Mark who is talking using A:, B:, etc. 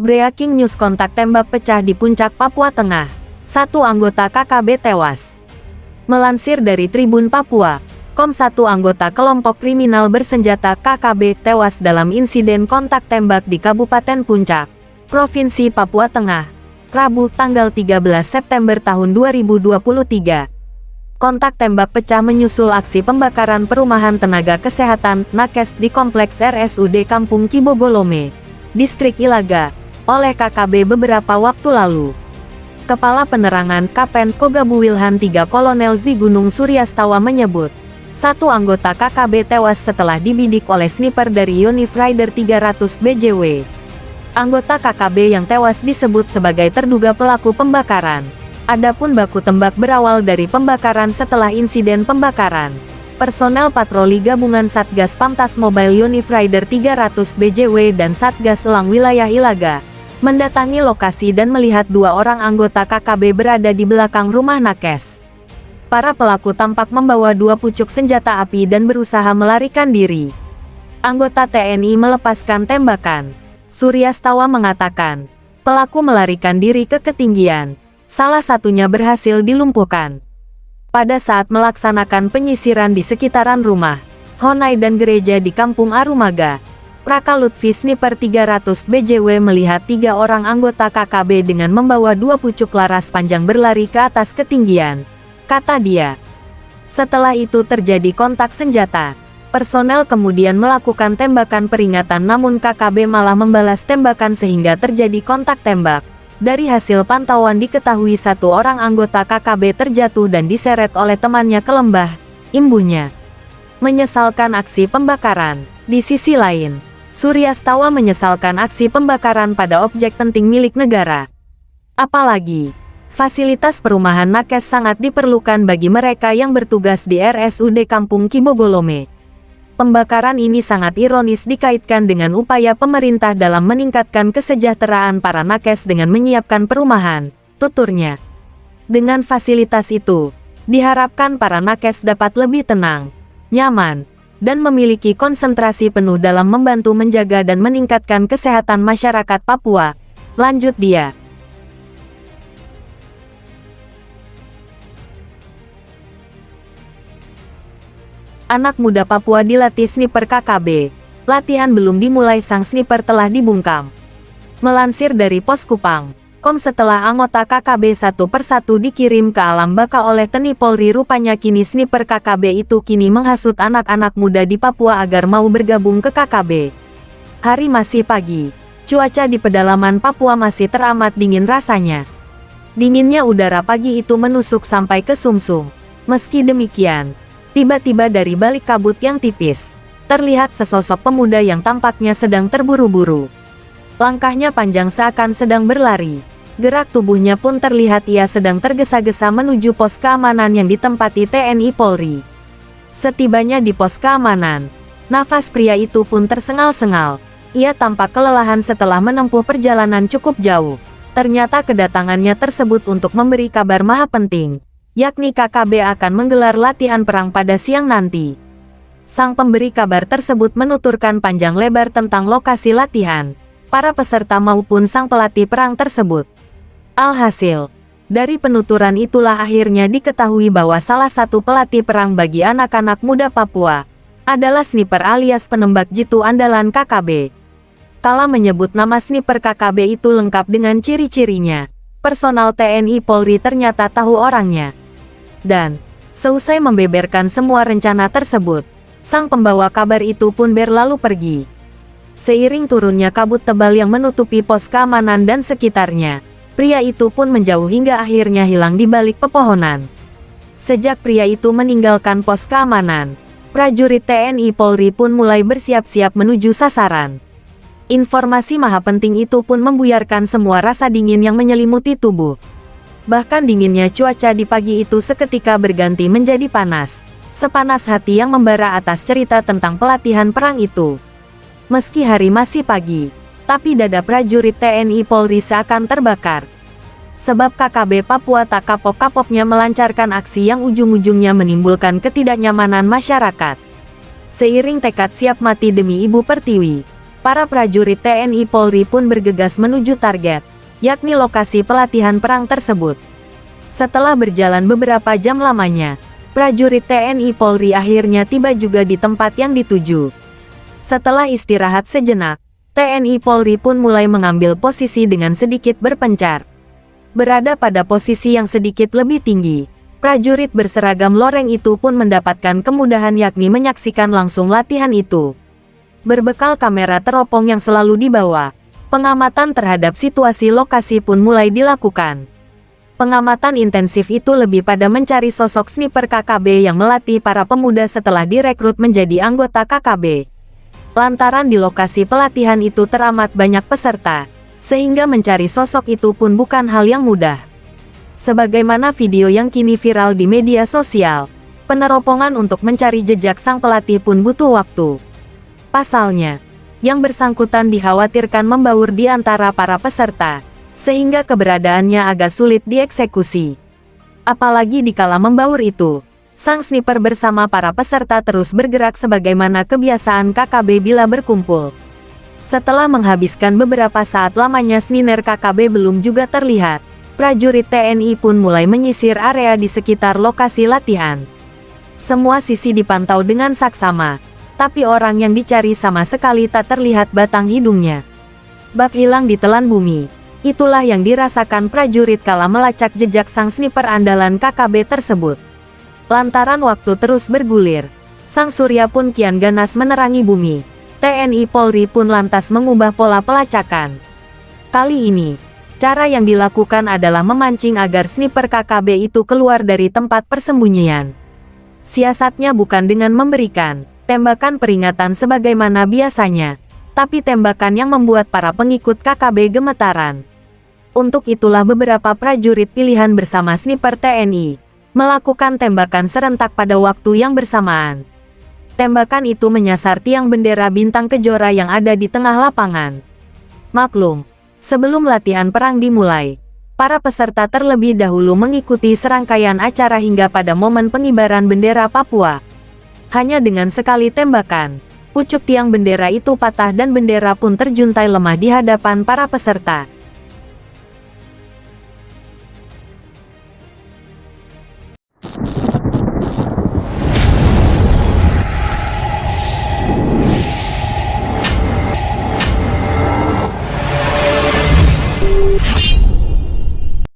A: Breaking news, kontak tembak pecah di Puncak, Papua Tengah. Satu anggota KKB tewas. Melansir dari Tribun Papua.com, satu anggota kelompok kriminal bersenjata KKB tewas dalam insiden kontak tembak di Kabupaten Puncak, Provinsi Papua Tengah, Rabu tanggal 13 September tahun 2023. Kontak tembak pecah menyusul aksi pembakaran perumahan tenaga kesehatan Nakes di Kompleks RSUD Kampung Kibogolome, Distrik Ilaga, oleh KKB beberapa waktu lalu. Kepala Penerangan Kapen Kogabu Wilhan III Kolonel Zi Gunung Suryastawa menyebut, satu anggota KKB tewas setelah dibidik oleh sniper dari Yonif Rider 300 BJW. Anggota KKB yang tewas disebut sebagai terduga pelaku pembakaran. Adapun baku tembak berawal dari pembakaran setelah insiden pembakaran. Personel patroli gabungan Satgas Pamtas Mobile Yonif Rider 300 BJW dan Satgas Elang Wilayah Ilaga mendatangi lokasi dan melihat dua orang anggota KKB berada di belakang rumah Nakes. Para pelaku tampak membawa dua pucuk senjata api dan berusaha melarikan diri. Anggota TNI melepaskan tembakan. Suryastawa mengatakan, pelaku melarikan diri ke ketinggian. Salah satunya berhasil dilumpuhkan. Pada saat melaksanakan penyisiran di sekitaran rumah, Honai dan gereja di Kampung Arumaga, Praka Lutfi Sniper 300 BJW melihat tiga orang anggota KKB dengan membawa dua pucuk laras panjang berlari ke atas ketinggian, kata dia. Setelah itu terjadi kontak senjata. Personel kemudian melakukan tembakan peringatan, namun KKB malah membalas tembakan sehingga terjadi kontak tembak. Dari hasil pantauan diketahui satu orang anggota KKB terjatuh dan diseret oleh temannya ke lembah, imbuhnya. Menyesalkan aksi pembakaran. Di sisi lain, Suryastawa menyesalkan aksi pembakaran pada objek penting milik negara. Apalagi, fasilitas perumahan Nakes sangat diperlukan bagi mereka yang bertugas di RSUD Kampung Kibogolome. Pembakaran ini sangat ironis dikaitkan dengan upaya pemerintah dalam meningkatkan kesejahteraan para Nakes dengan menyiapkan perumahan, tuturnya. Dengan fasilitas itu, diharapkan para Nakes dapat lebih tenang, nyaman, dan memiliki konsentrasi penuh dalam membantu menjaga dan meningkatkan kesehatan masyarakat Papua, lanjut dia. Anak muda Papua dilatih sniper KKB. Latihan belum dimulai, sang sniper telah dibungkam. Melansir dari Poskupang.com, setelah anggota KKB satu persatu dikirim ke alam baka oleh TNI Polri, rupanya kini sniper KKB itu kini menghasut anak-anak muda di Papua agar mau bergabung ke KKB. Hari masih pagi. Cuaca di pedalaman Papua masih teramat dingin rasanya. Dinginnya udara pagi itu menusuk sampai ke sumsum. Meski demikian, tiba-tiba dari balik kabut yang tipis, terlihat sesosok pemuda yang tampaknya sedang terburu-buru. Langkahnya panjang seakan sedang berlari. Gerak tubuhnya pun terlihat ia sedang tergesa-gesa menuju pos keamanan yang ditempati TNI Polri. Setibanya di pos keamanan, nafas pria itu pun tersengal-sengal. Ia tampak kelelahan setelah menempuh perjalanan cukup jauh. Ternyata kedatangannya tersebut untuk memberi kabar maha penting, yakni KKB akan menggelar latihan perang pada siang nanti. Sang pemberi kabar tersebut menuturkan panjang lebar tentang lokasi latihan, para peserta maupun sang pelatih perang tersebut. Alhasil, dari penuturan itulah akhirnya diketahui bahwa salah satu pelatih perang bagi anak-anak muda Papua adalah sniper alias penembak jitu andalan KKB. Kala menyebut nama sniper KKB itu lengkap dengan ciri-cirinya, personal TNI Polri ternyata tahu orangnya. Dan, seusai membeberkan semua rencana tersebut, sang pembawa kabar itu pun berlalu pergi. Seiring turunnya kabut tebal yang menutupi pos keamanan dan sekitarnya, pria itu pun menjauh hingga akhirnya hilang di balik pepohonan. Sejak pria itu meninggalkan pos keamanan, prajurit TNI Polri pun mulai bersiap-siap menuju sasaran. Informasi maha penting itu pun membuyarkan semua rasa dingin yang menyelimuti tubuh. Bahkan dinginnya cuaca di pagi itu seketika berganti menjadi panas, sepanas hati yang membara atas cerita tentang pelatihan perang itu. Meski hari masih pagi, tapi dada prajurit TNI Polri seakan terbakar. Sebab KKB Papua tak kapok-kapoknya melancarkan aksi yang ujung-ujungnya menimbulkan ketidaknyamanan masyarakat. Seiring tekad siap mati demi Ibu Pertiwi, Para prajurit TNI Polri pun bergegas menuju target, yakni lokasi pelatihan perang tersebut. Setelah berjalan beberapa jam lamanya, prajurit TNI Polri akhirnya tiba juga di tempat yang dituju. Setelah istirahat sejenak, TNI Polri pun mulai mengambil posisi dengan sedikit berpencar. Berada pada posisi yang sedikit lebih tinggi, prajurit berseragam loreng itu pun mendapatkan kemudahan yakni menyaksikan langsung latihan itu. Berbekal kamera teropong yang selalu dibawa, pengamatan terhadap situasi lokasi pun mulai dilakukan. Pengamatan intensif itu lebih pada mencari sosok sniper KKB yang melatih para pemuda setelah direkrut menjadi anggota KKB. Lantaran di lokasi pelatihan itu teramat banyak peserta, sehingga mencari sosok itu pun bukan hal yang mudah. Sebagaimana video yang kini viral di media sosial, peneropongan untuk mencari jejak sang pelatih pun butuh waktu. Pasalnya, yang bersangkutan dikhawatirkan membaur di antara para peserta, sehingga keberadaannya agak sulit dieksekusi. Apalagi dikala membaur itu, sang sniper bersama para peserta terus bergerak sebagaimana kebiasaan KKB bila berkumpul. Setelah menghabiskan beberapa saat lamanya sniper KKB belum juga terlihat, prajurit TNI pun mulai menyisir area di sekitar lokasi latihan. Semua sisi dipantau dengan saksama, tapi orang yang dicari sama sekali tak terlihat batang hidungnya. Bak hilang ditelan bumi, itulah yang dirasakan prajurit kala melacak jejak sang sniper andalan KKB tersebut. Lantaran waktu terus bergulir, sang surya pun kian ganas menerangi bumi. TNI Polri pun lantas mengubah pola pelacakan. Kali ini, cara yang dilakukan adalah memancing agar sniper KKB itu keluar dari tempat persembunyian. Siasatnya bukan dengan memberikan tembakan peringatan sebagaimana biasanya, tapi tembakan yang membuat para pengikut KKB gemetaran. Untuk itulah beberapa prajurit pilihan bersama sniper TNI melakukan tembakan serentak pada waktu yang bersamaan. Tembakan itu menyasar tiang bendera bintang kejora yang ada di tengah lapangan. Maklum, sebelum latihan perang dimulai, para peserta terlebih dahulu mengikuti serangkaian acara hingga pada momen pengibaran bendera Papua. Hanya dengan sekali tembakan, pucuk tiang bendera itu patah dan bendera pun terjuntai lemah di hadapan para peserta.